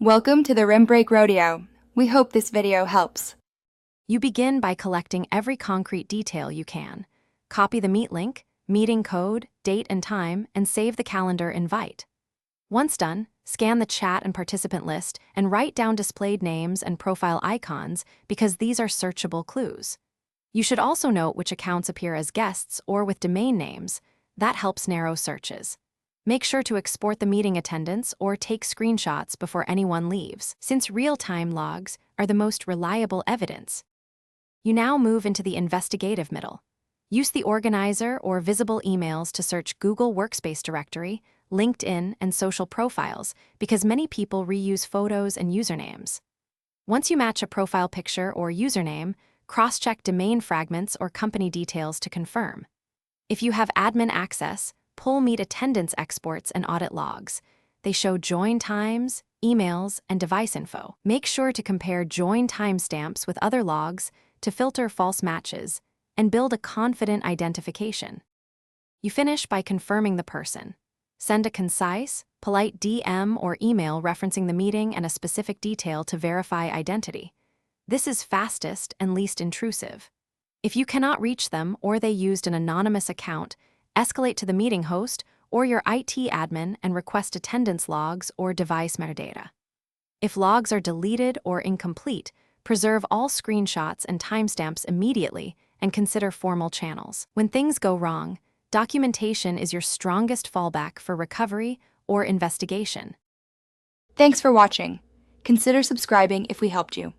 Welcome to the Rim Break Rodeo. We hope this video helps. You begin by collecting every concrete detail you can. Copy the meet link, meeting code, date and time, and save the calendar invite. Once done, scan the chat and participant list and write down displayed names and profile icons because these are searchable clues. You should also note which accounts appear as guests or with domain names. That helps narrow searches. Make sure to export the meeting attendance or take screenshots before anyone leaves, since real-time logs are the most reliable evidence. You now move into the investigative middle. Use the organizer or visible emails to search Google Workspace directory, LinkedIn, and social profiles because many people reuse photos and usernames. Once you match a profile picture or username, cross-check domain fragments or company details to confirm. If you have admin access, pull meet attendance exports and audit logs. They show join times, emails, and device info. Make sure to compare join timestamps with other logs to filter false matches and build a confident identification. You finish by confirming the person. Send a concise, polite DM or email referencing the meeting and a specific detail to verify identity. This is fastest and least intrusive. If you cannot reach them or they used an anonymous account, escalate to the meeting host or your IT admin and request attendance logs or device metadata. If logs are deleted or incomplete, preserve all screenshots and timestamps immediately and consider formal channels. When things go wrong, documentation is your strongest fallback for recovery or investigation. Thanks for watching. Consider subscribing if we helped you.